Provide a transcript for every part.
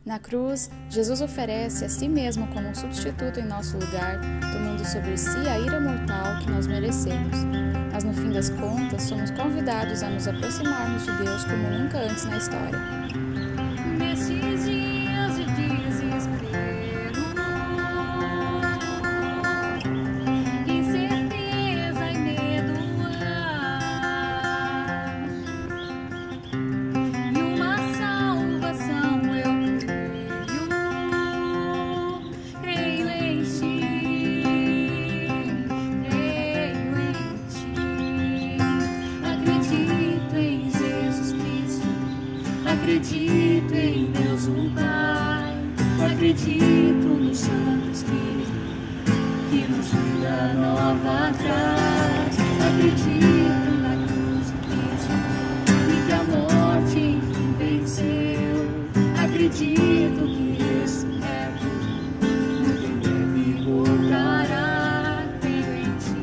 Na cruz, Jesus oferece a si mesmo como um substituto em nosso lugar, tomando sobre si a ira mortal que nós merecemos. Mas no fim das contas, somos convidados a nos aproximarmos de Deus como nunca antes na história. Nesses dias de desespero, incerteza e medo há, e uma salvação eu creio em ti, acredito em Jesus Cristo, acredito em Deus o Pai, acredito no Santo Espírito que nos dá nova traz, acredito na cruz de Cristo e que a morte enfim venceu, acredito que ressurreto muito em breve voltará, creio em ti.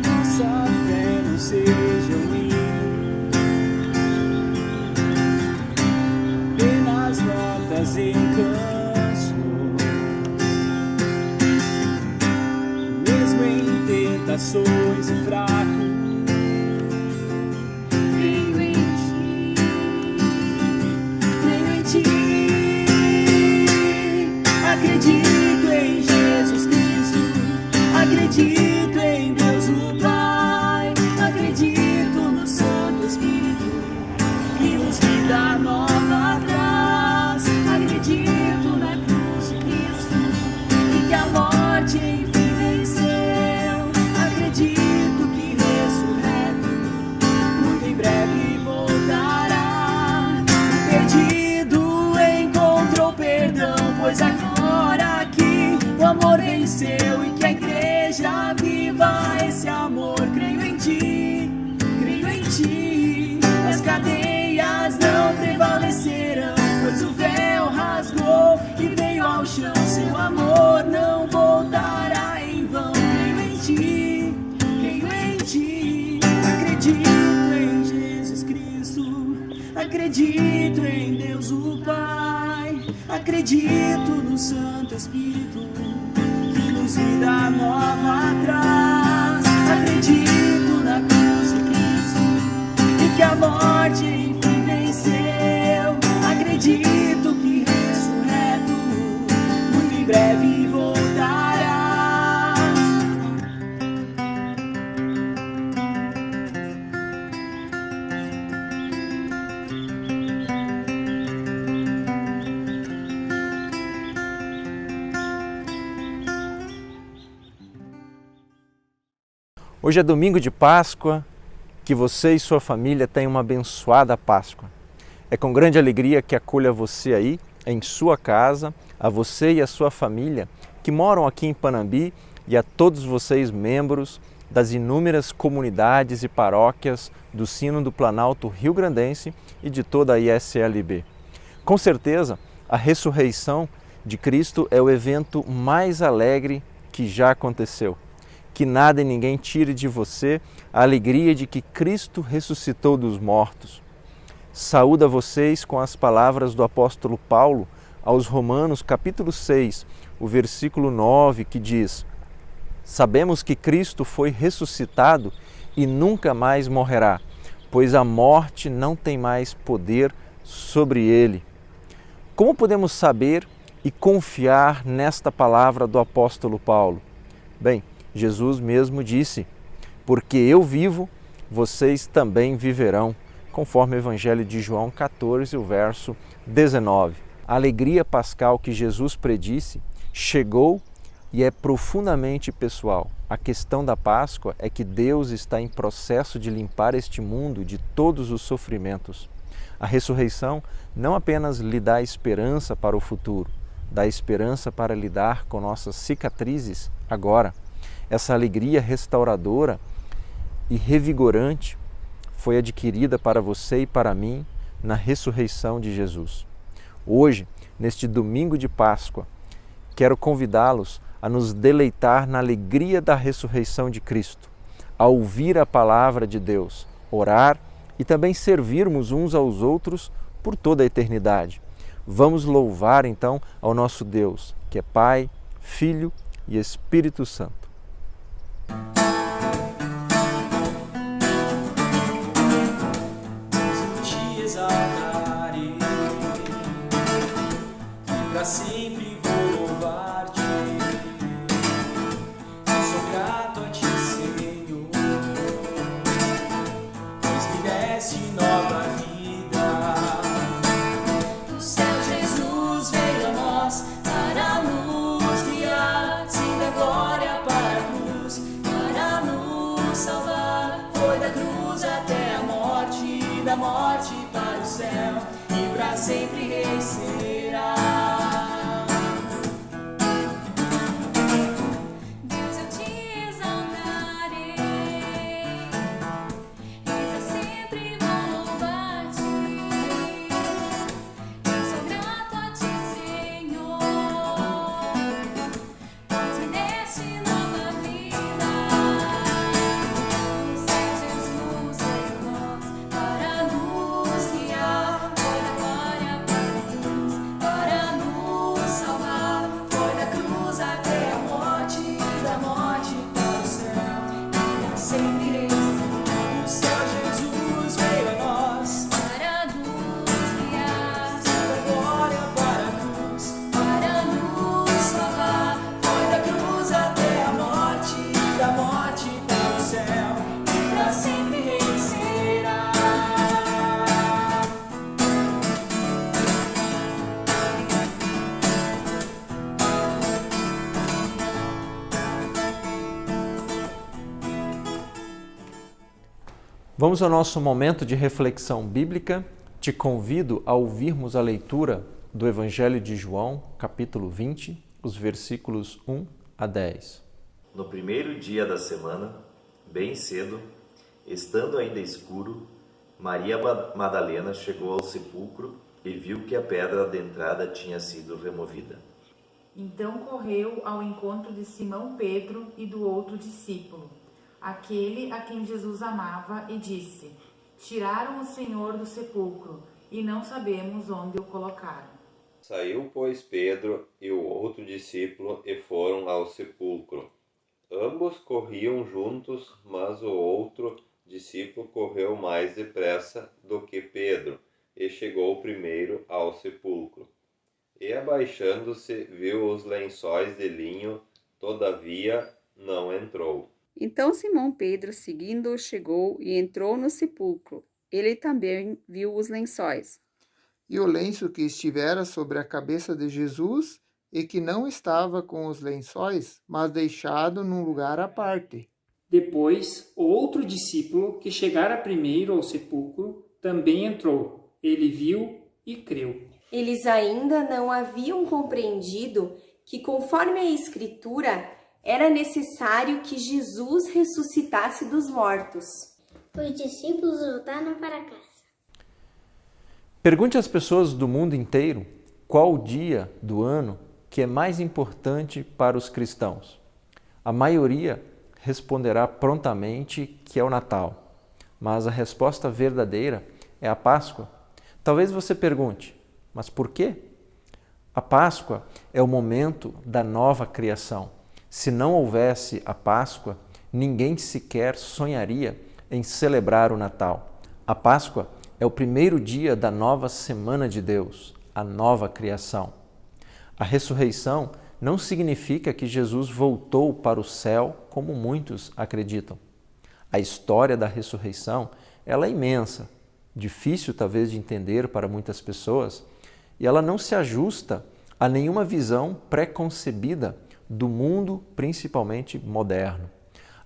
Nossa fé não seja ruim, apenas notas em canso, mesmo em tentações e fraco, Creio em ti, acredito em Jesus Cristo, acredito em Deus o Pai, acredito no Santo Espírito que nos dá nova traz, acredito na cruz de Cristo e que a morte enfim venceu, acredito que ressurreto muito em breve voltará. O perdido encontrou perdão, pois agora que o amor venceu e que a igreja viva esse amor. Creio em ti, as cadeias não prevalecerão, pois o véu rasgou e veio ao chão. Seu amor não voltará em vão. Creio em ti, acredito em Jesus Cristo, acredito em Deus o Pai, acredito no Santo Espírito que nos dá nova traz, acredito na cruz de Cristo e que a morte enfim venceu, acredito que ressurreto muito em breve voltará. Hoje é domingo de Páscoa, que você e sua família tenham uma abençoada Páscoa. É com grande alegria que acolho a você aí, em sua casa, a você e a sua família que moram aqui em Panambi e a todos vocês membros das inúmeras comunidades e paróquias do Sino do Planalto Rio-Grandense e de toda a ISLB. Com certeza, a ressurreição de Cristo é o evento mais alegre que já aconteceu. Que nada e ninguém tire de você a alegria de que Cristo ressuscitou dos mortos. Saúdo a vocês com as palavras do apóstolo Paulo aos Romanos, capítulo 6, o versículo 9, que diz: Sabemos que Cristo foi ressuscitado e nunca mais morrerá, pois a morte não tem mais poder sobre ele. Como podemos saber e confiar nesta palavra do apóstolo Paulo? Bem, Jesus mesmo disse: porque eu vivo, vocês também viverão, conforme o Evangelho de João 14, o verso 19. A alegria pascal que Jesus predisse chegou e é profundamente pessoal. A questão da Páscoa é que Deus está em processo de limpar este mundo de todos os sofrimentos. A ressurreição não apenas lhe dá esperança para o futuro, dá esperança para lidar com nossas cicatrizes agora. Essa alegria restauradora e revigorante foi adquirida para você e para mim na ressurreição de Jesus. Hoje, neste domingo de Páscoa, quero convidá-los a nos deleitar na alegria da ressurreição de Cristo, a ouvir a palavra de Deus, orar e também servirmos uns aos outros por toda a eternidade. Vamos louvar então ao nosso Deus, que é Pai, Filho e Espírito Santo. Te exaltarei, pra sempre vou louvar-te. Sou grato a ti, Senhor, pois me deste nova vida. Do céu Jesus veio a nós para nos guiar, sim, da glória para a cruz, para nos salvar. Foi da cruz até a morte, da morte para o céu, e para sempre rei será. Deus, eu te exaltarei, e para sempre vou louvar-te. Eu sou grato a ti, Senhor, pois me deste nova vida. Do céu Jesus veio a nós para nos guiar, foi da glória para a cruz, para nos salvar. Foi da cruz até a morte, da morte para o céu, e para sempre rei será. Do céu Jesus veio a nós, Para nos guiar, da glória para a cruz, para nos salvar. foi da cruz até a morte, da morte para o céu, e para sempre rei será. Vamos ao nosso momento de reflexão bíblica. Te convido a ouvirmos a leitura do Evangelho de João, capítulo 20, os versículos 1 a 10. No primeiro dia da semana, bem cedo, estando ainda escuro, Maria Madalena chegou ao sepulcro e viu que a pedra da entrada tinha sido removida. Então correu ao encontro de Simão Pedro e do outro discípulo, aquele a quem Jesus amava, e disse: Tiraram o Senhor do sepulcro, e não sabemos onde o colocaram. Saiu, pois, Pedro e o outro discípulo e foram ao sepulcro. Ambos corriam juntos, mas o outro discípulo correu mais depressa do que Pedro e chegou primeiro ao sepulcro. E, abaixando-se, viu os lençóis de linho, todavia não entrou. Então Simão Pedro, seguindo-o, chegou e entrou no sepulcro. Ele também viu os lençóis e o lenço que estivera sobre a cabeça de Jesus, e que não estava com os lençóis, mas deixado num lugar à parte. Depois, o outro discípulo, que chegara primeiro ao sepulcro, também entrou. Ele viu e creu. Eles ainda não haviam compreendido que, conforme a Escritura, era necessário que Jesus ressuscitasse dos mortos. Os discípulos voltaram para casa. Pergunte às pessoas do mundo inteiro qual o dia do ano que é mais importante para os cristãos. A maioria responderá prontamente que é o Natal, mas a resposta verdadeira é a Páscoa. Talvez você pergunte, mas por quê? A Páscoa é o momento da nova criação. Se não houvesse a Páscoa, ninguém sequer sonharia em celebrar o Natal. A Páscoa é o primeiro dia da nova semana de Deus, a nova criação. A ressurreição não significa que Jesus voltou para o céu, como muitos acreditam. A história da ressurreição, ela é imensa, difícil talvez de entender para muitas pessoas, e ela não se ajusta a nenhuma visão pré-concebida do mundo, principalmente moderno.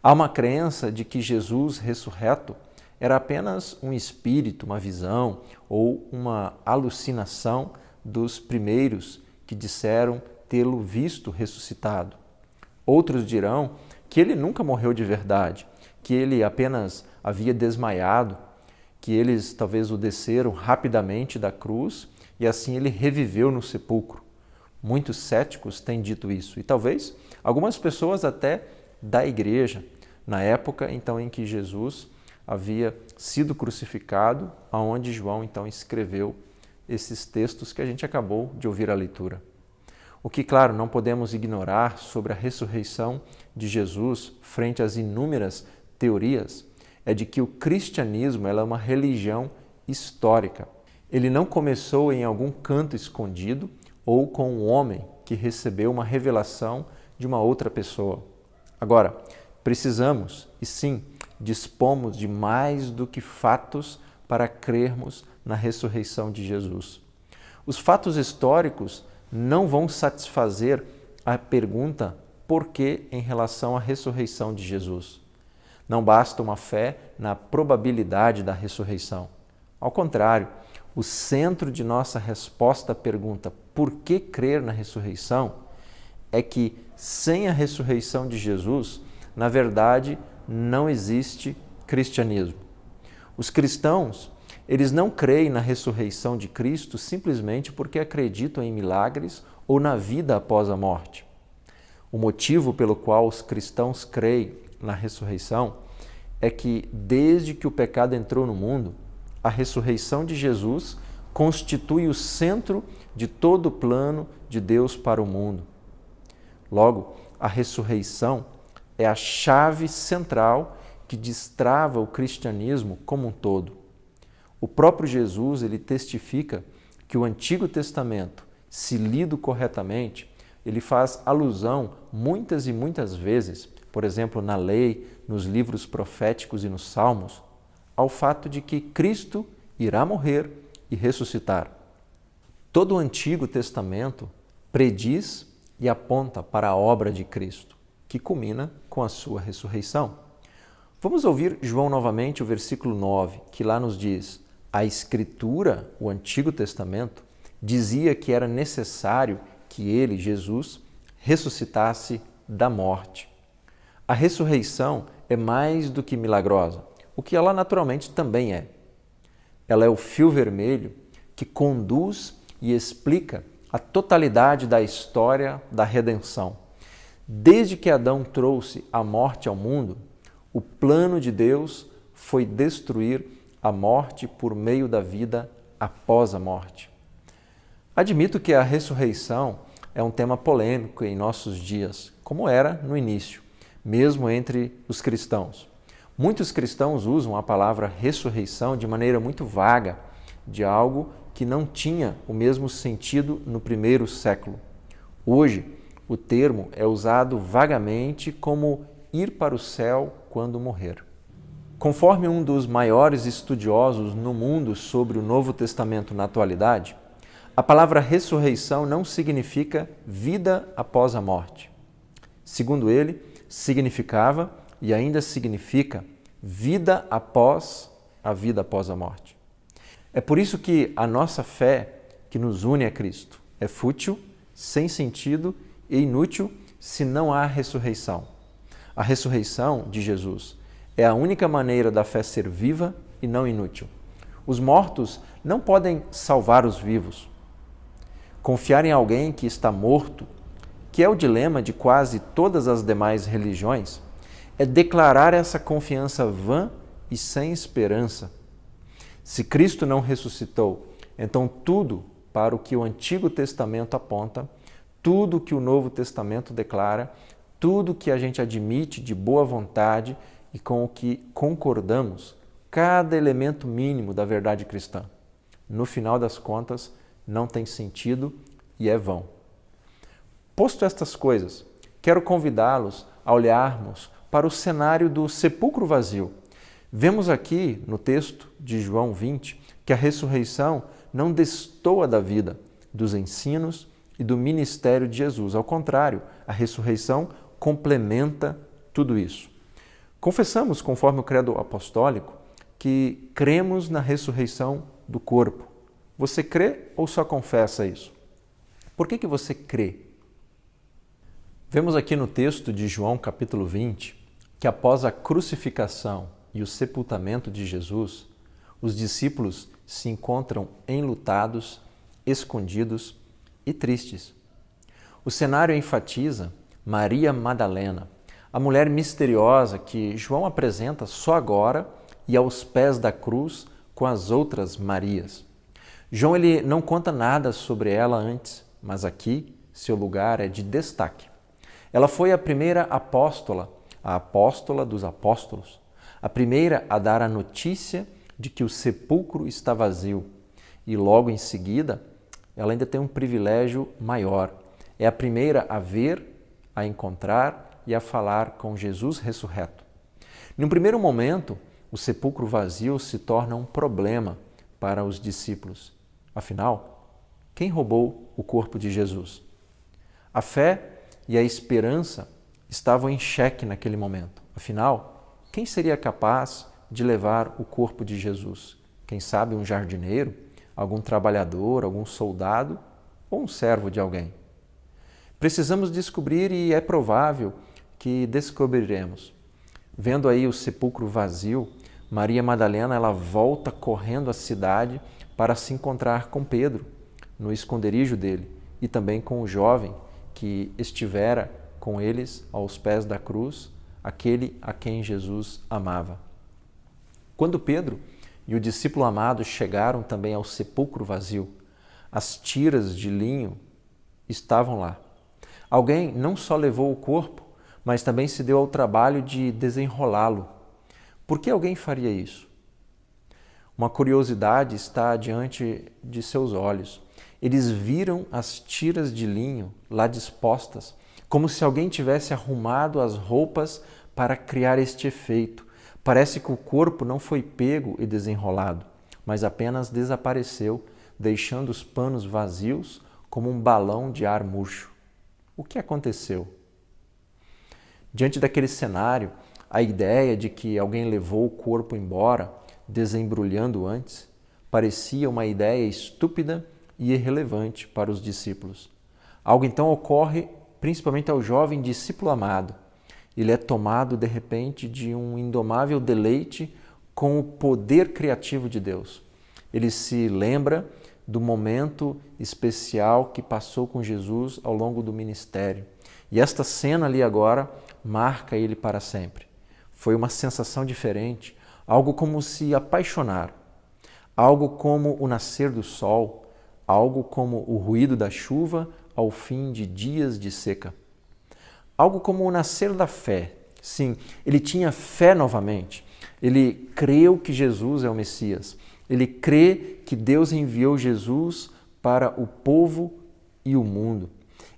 Há uma crença de que Jesus ressurreto era apenas um espírito, uma visão ou uma alucinação dos primeiros que disseram tê-lo visto ressuscitado. Outros dirão que ele nunca morreu de verdade, que ele apenas havia desmaiado, que eles talvez o desceram rapidamente da cruz e assim ele reviveu no sepulcro. Muitos céticos têm dito isso e talvez algumas pessoas até da igreja na época então em que Jesus havia sido crucificado, aonde João então escreveu esses textos que a gente acabou de ouvir a leitura. O que, claro, não podemos ignorar sobre a ressurreição de Jesus frente às inúmeras teorias é de que o cristianismo é uma religião histórica. Ele não começou em algum canto escondido ou com um homem que recebeu uma revelação de uma outra pessoa. Agora, precisamos, e sim, dispomos de mais do que fatos para crermos na ressurreição de Jesus. Os fatos históricos não vão satisfazer a pergunta por que em relação à ressurreição de Jesus. Não basta uma fé na probabilidade da ressurreição. Ao contrário, o centro de nossa resposta à pergunta por que crer na ressurreição é que sem a ressurreição de Jesus, na verdade, não existe cristianismo. Os cristãos, eles não creem na ressurreição de Cristo simplesmente porque acreditam em milagres ou na vida após a morte. O motivo pelo qual os cristãos creem na ressurreição é que, desde que o pecado entrou no mundo, a ressurreição de Jesus constitui o centro de todo o plano de Deus para o mundo. Logo, a ressurreição é a chave central que destrava o cristianismo como um todo. O próprio Jesus, ele testifica que o Antigo Testamento, se lido corretamente, ele faz alusão muitas e muitas vezes, por exemplo, na lei, nos livros proféticos e nos salmos, ao fato de que Cristo irá morrer e ressuscitar. Todo o Antigo Testamento prediz e aponta para a obra de Cristo, que culmina com a sua ressurreição. Vamos ouvir João novamente, o versículo 9, que lá nos diz: a Escritura, o Antigo Testamento, dizia que era necessário que ele, Jesus, ressuscitasse da morte. A ressurreição é mais do que milagrosa, o que ela naturalmente também é. Ela é o fio vermelho que conduz e explica a totalidade da história da redenção. Desde que Adão trouxe a morte ao mundo, o plano de Deus foi destruir a morte por meio da vida após a morte. Admito que a ressurreição é um tema polêmico em nossos dias, como era no início, mesmo entre os cristãos. Muitos cristãos usam a palavra ressurreição de maneira muito vaga, de algo que não tinha o mesmo sentido no primeiro século. Hoje, o termo é usado vagamente como ir para o céu quando morrer. Conforme um dos maiores estudiosos no mundo sobre o Novo Testamento na atualidade, a palavra ressurreição não significa vida após a morte. Segundo ele, significava e ainda significa vida após a vida após a morte. É por isso que a nossa fé, que nos une a Cristo, é fútil, sem sentido e inútil se não há ressurreição. A ressurreição de Jesus é a única maneira da fé ser viva e não inútil. Os mortos não podem salvar os vivos. Confiar em alguém que está morto, que é o dilema de quase todas as demais religiões, é declarar essa confiança vã e sem esperança. Se Cristo não ressuscitou, então tudo para o que o Antigo Testamento aponta, tudo que o Novo Testamento declara, tudo que a gente admite de boa vontade e com o que concordamos, cada elemento mínimo da verdade cristã, no final das contas, não tem sentido e é vão. Posto estas coisas, quero convidá-los a olharmos para o cenário do sepulcro vazio. Vemos aqui no texto de João 20 que a ressurreição não destoa da vida, dos ensinos e do ministério de Jesus. Ao contrário, a ressurreição complementa tudo isso. Confessamos, conforme o credo apostólico, que cremos na ressurreição do corpo. Você crê ou só confessa isso? Por que você crê? Vemos aqui no texto de João capítulo 20 que após a crucificação e o sepultamento de Jesus, os discípulos se encontram enlutados, escondidos e tristes. O cenário enfatiza Maria Madalena, a mulher misteriosa que João apresenta só agora e aos pés da cruz com as outras Marias. João ele não conta nada sobre ela antes, mas aqui seu lugar é de destaque. Ela foi a primeira apóstola, a apóstola dos apóstolos, a primeira a dar a notícia de que o sepulcro está vazio. E logo em seguida, ela ainda tem um privilégio maior. É a primeira a ver, a encontrar e a falar com Jesus ressurreto. Num primeiro momento, o sepulcro vazio se torna um problema para os discípulos. Afinal, quem roubou o corpo de Jesus? A fé e a esperança estavam em xeque naquele momento. Afinal, quem seria capaz de levar o corpo de Jesus? Quem sabe um jardineiro, algum trabalhador, algum soldado ou um servo de alguém? Precisamos descobrir e é provável que descobriremos. Vendo aí o sepulcro vazio, Maria Madalena ela volta correndo à cidade para se encontrar com Pedro, no esconderijo dele, e também com o jovem que estivera com eles aos pés da cruz, aquele a quem Jesus amava. Quando Pedro e o discípulo amado chegaram também ao sepulcro vazio, as tiras de linho estavam lá. Alguém não só levou o corpo, mas também se deu ao trabalho de desenrolá-lo. Por que alguém faria isso? Uma curiosidade está diante de seus olhos. Eles viram as tiras de linho lá dispostas, como se alguém tivesse arrumado as roupas para criar este efeito. Parece que o corpo não foi pego e desenrolado, mas apenas desapareceu, deixando os panos vazios como um balão de ar murcho. O que aconteceu? Diante daquele cenário, a ideia de que alguém levou o corpo embora, desembrulhando antes, parecia uma ideia estúpida e irrelevante para os discípulos. Algo então ocorre principalmente ao jovem discípulo amado. Ele é tomado de repente de um indomável deleite com o poder criativo de Deus. Ele se lembra do momento especial que passou com Jesus ao longo do ministério. E esta cena ali agora marca ele para sempre. Foi uma sensação diferente, algo como se apaixonar, algo como o nascer do sol, algo como o ruído da chuva ao fim de dias de seca. Algo como o nascer da fé. Sim, ele tinha fé novamente. Ele creu que Jesus é o Messias. Ele crê que Deus enviou Jesus para o povo e o mundo.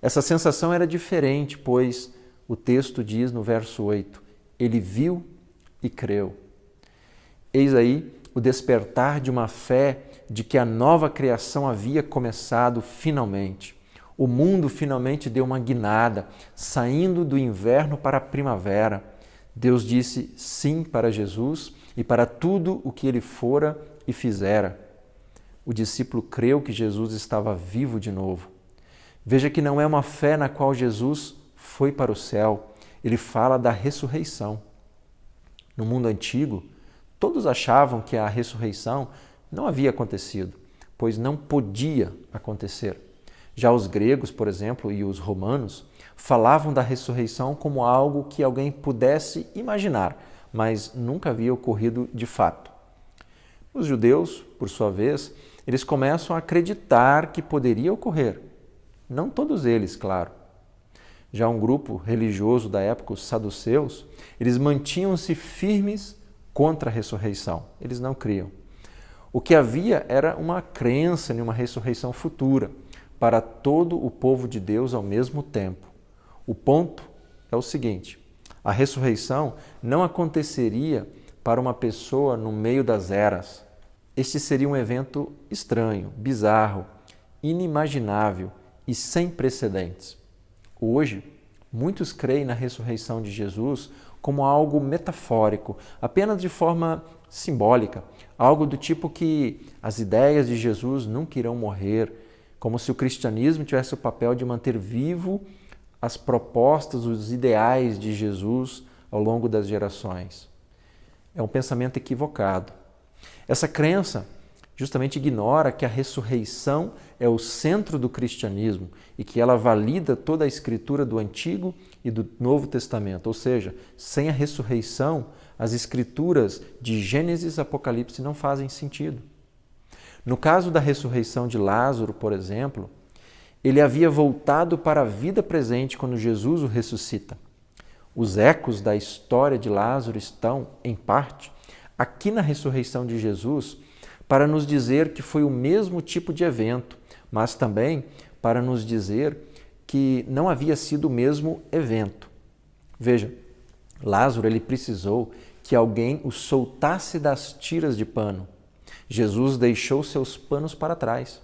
Essa sensação era diferente, pois o texto diz no verso 8, ele viu e creu. Eis aí o despertar de uma fé de que a nova criação havia começado finalmente. O mundo finalmente deu uma guinada, saindo do inverno para a primavera. Deus disse sim para Jesus e para tudo o que ele fora e fizera. O discípulo creu que Jesus estava vivo de novo. Veja que não é uma fé na qual Jesus foi para o céu. Ele fala da ressurreição. No mundo antigo, todos achavam que a ressurreição não havia acontecido, pois não podia acontecer. Já os gregos, por exemplo, e os romanos, falavam da ressurreição como algo que alguém pudesse imaginar, mas nunca havia ocorrido de fato. Os judeus, por sua vez, eles começam a acreditar que poderia ocorrer. Não todos eles, claro. Já um grupo religioso da época, os saduceus, eles mantinham-se firmes contra a ressurreição. Eles não criam. O que havia era uma crença em uma ressurreição futura para todo o povo de Deus ao mesmo tempo. O ponto é o seguinte: a ressurreição não aconteceria para uma pessoa no meio das eras. Este seria um evento estranho, bizarro, inimaginável e sem precedentes. Hoje, muitos creem na ressurreição de Jesus como algo metafórico, apenas de forma simbólica, algo do tipo que as ideias de Jesus nunca irão morrer, como se o cristianismo tivesse o papel de manter vivo as propostas, os ideais de Jesus ao longo das gerações. É um pensamento equivocado. Essa crença justamente ignora que a ressurreição é o centro do cristianismo e que ela valida toda a escritura do Antigo e do Novo Testamento. Ou seja, sem a ressurreição, as escrituras de Gênesis e Apocalipse não fazem sentido. No caso da ressurreição de Lázaro, por exemplo, ele havia voltado para a vida presente quando Jesus o ressuscita. Os ecos da história de Lázaro estão, em parte, aqui na ressurreição de Jesus, para nos dizer que foi o mesmo tipo de evento, mas também para nos dizer que não havia sido o mesmo evento. Veja, Lázaro ele precisou que alguém o soltasse das tiras de pano. Jesus deixou seus panos para trás.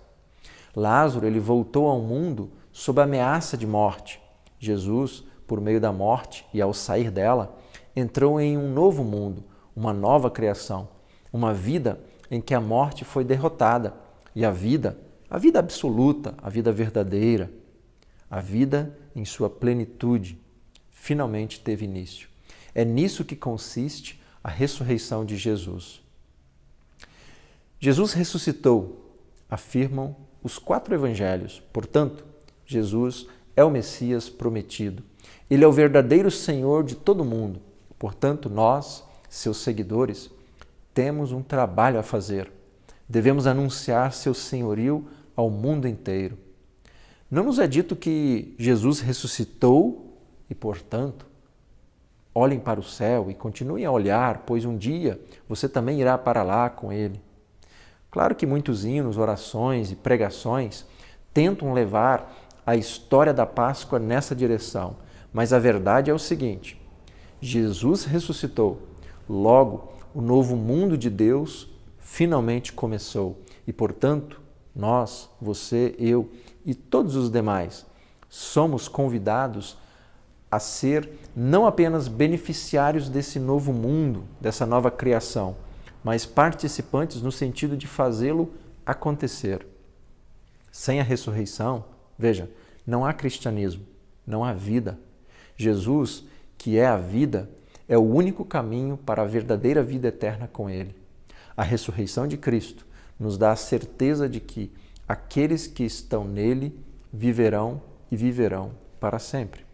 Lázaro ele voltou ao mundo sob a ameaça de morte. Jesus, por meio da morte e ao sair dela, entrou em um novo mundo, uma nova criação, uma vida em que a morte foi derrotada e a vida absoluta, a vida verdadeira, a vida em sua plenitude, finalmente teve início. É nisso que consiste a ressurreição de Jesus. Jesus ressuscitou, afirmam os 4 evangelhos. Portanto, Jesus é o Messias prometido. Ele é o verdadeiro Senhor de todo mundo. Portanto, nós, seus seguidores, temos um trabalho a fazer. Devemos anunciar seu senhorio ao mundo inteiro. Não nos é dito que Jesus ressuscitou e, portanto, olhem para o céu e continuem a olhar, pois um dia você também irá para lá com ele. Claro que muitos hinos, orações e pregações tentam levar a história da Páscoa nessa direção, mas a verdade é o seguinte: Jesus ressuscitou, logo o novo mundo de Deus finalmente começou e, portanto, nós, você, eu e todos os demais somos convidados a ser não apenas beneficiários desse novo mundo, dessa nova criação, mas participantes no sentido de fazê-lo acontecer. Sem a ressurreição, veja, não há cristianismo, não há vida. Jesus, que é a vida, é o único caminho para a verdadeira vida eterna com Ele. A ressurreição de Cristo nos dá a certeza de que aqueles que estão nele viverão e viverão para sempre.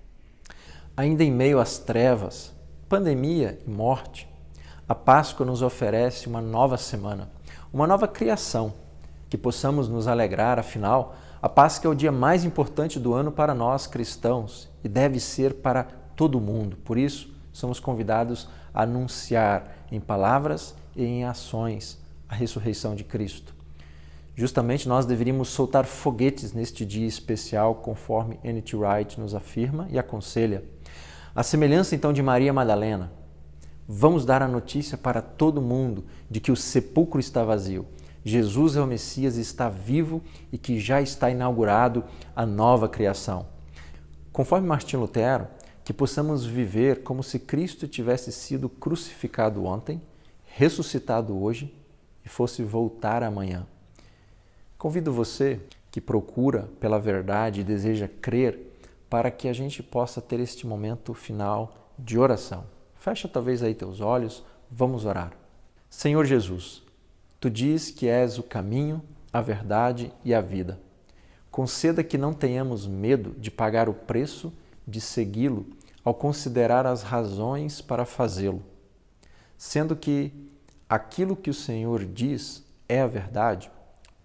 Ainda em meio às trevas, pandemia e morte, a Páscoa nos oferece uma nova semana, uma nova criação, que possamos nos alegrar. Afinal, a Páscoa é o dia mais importante do ano para nós cristãos e deve ser para todo mundo. Por isso, somos convidados a anunciar em palavras e em ações a ressurreição de Cristo. Justamente nós deveríamos soltar foguetes neste dia especial, conforme N.T. Wright nos afirma e aconselha. A semelhança então de Maria Madalena, vamos dar a notícia para todo mundo de que o sepulcro está vazio. Jesus é o Messias, está vivo e que já está inaugurado a nova criação. Conforme Martim Lutero, que possamos viver como se Cristo tivesse sido crucificado ontem, ressuscitado hoje e fosse voltar amanhã. Convido você que procura pela verdade e deseja crer para que a gente possa ter este momento final de oração. Fecha talvez aí teus olhos, vamos orar. Senhor Jesus, Tu diz que és o caminho, a verdade e a vida. Conceda que não tenhamos medo de pagar o preço de segui-lo ao considerar as razões para fazê-lo. Sendo que aquilo que o Senhor diz é a verdade,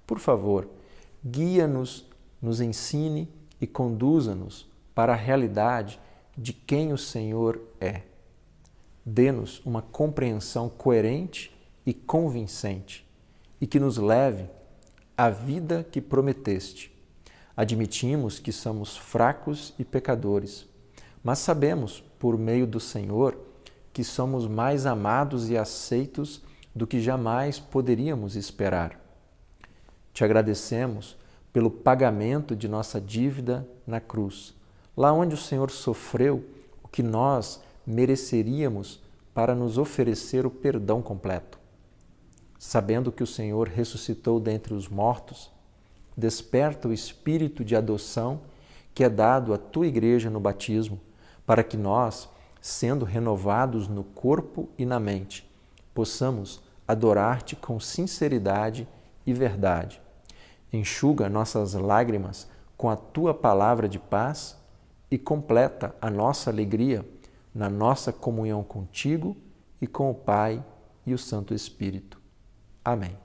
por favor, guia-nos, nos ensine e conduza-nos para a realidade de quem o Senhor é. Dê-nos uma compreensão coerente e convincente e que nos leve à vida que prometeste. Admitimos que somos fracos e pecadores, mas sabemos, por meio do Senhor, que somos mais amados e aceitos do que jamais poderíamos esperar. Te agradecemos pelo pagamento de nossa dívida na cruz, lá onde o Senhor sofreu o que nós mereceríamos para nos oferecer o perdão completo. Sabendo que o Senhor ressuscitou dentre os mortos, desperta o espírito de adoção que é dado à Tua Igreja no batismo, para que nós, sendo renovados no corpo e na mente, possamos adorar-Te com sinceridade e verdade. Enxuga nossas lágrimas com a Tua palavra de paz e completa a nossa alegria na nossa comunhão contigo e com o Pai e o Santo Espírito. Amém.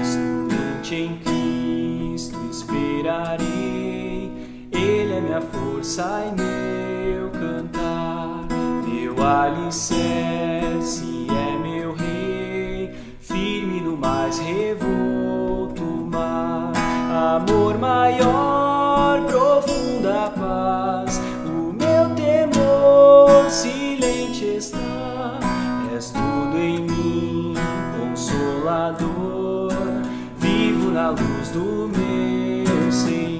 Somente em Cristo esperarei, Ele é minha força e meu cantar, meu alicerce é meu Rei, firme no mais revolto mar, amor maior, profunda paz, o meu temor silente está, és tudo em mim, Consolador, vivo na luz do meu Senhor.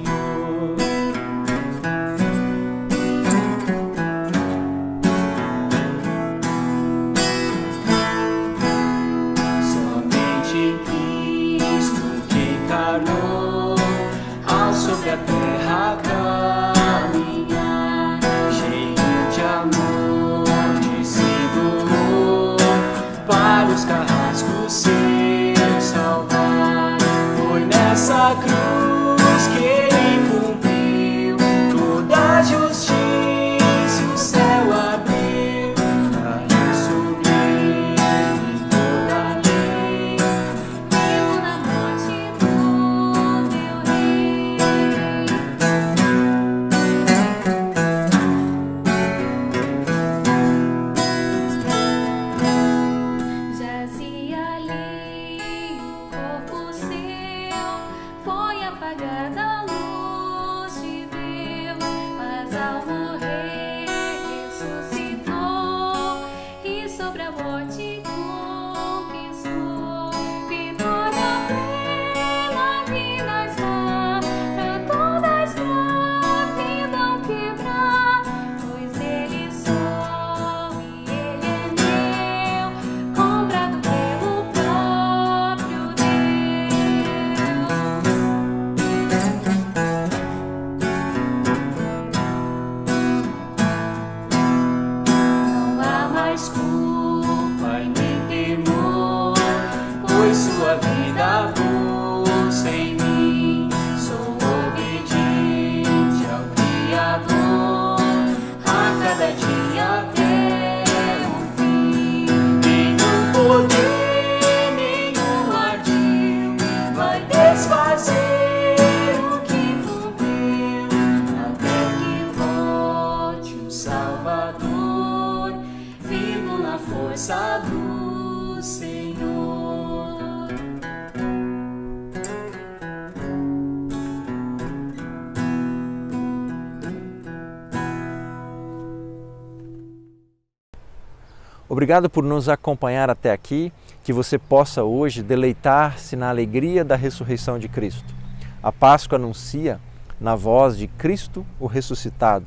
Somente em Cristo que encarnou, ao sobre a terra caminhar, cheio de amor, que se doou para os carrascos seus salvar. Foi nessa cruz que Ele cumpriu toda a justiça, o céu abriu, caiu sobre Ele toda a lei, viu na morte do meu Rei. Jazia ali o corpo seu, foi apagada a luz de Deus, mas ao morrer ressuscitou e sobre a morte conquistou. Vitória plena, vida está, pra toda a escravidão quebrar, pois Ele sou e Ele é meu, comprado pelo próprio Não há mais culpa e nem temor, pois sua vida busca em mim. Sou obediente ao Criador, a cada dia até o fim. Nenhum poder, nenhum ardil vai desfazer o que cumpriu, até que volte o Salvador, vivo na força do Senhor. Obrigado por nos acompanhar até aqui, que você possa hoje deleitar-se na alegria da ressurreição de Cristo. A Páscoa anuncia na voz de Cristo o ressuscitado.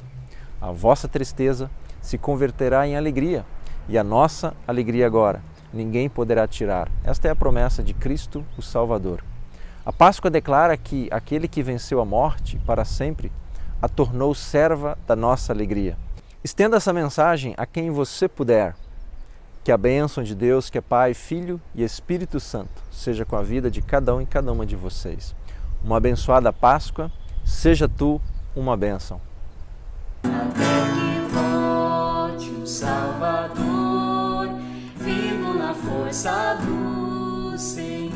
A vossa tristeza se converterá em alegria e a nossa alegria agora ninguém poderá tirar. Esta é a promessa de Cristo, o Salvador. A Páscoa declara que aquele que venceu a morte para sempre a tornou serva da nossa alegria. Estenda essa mensagem a quem você puder. Que a bênção de Deus, que é Pai, Filho e Espírito Santo, seja com a vida de cada um e cada uma de vocês. Uma abençoada Páscoa, seja tu uma bênção. Até que volte o Salvador, vivo na força do Senhor.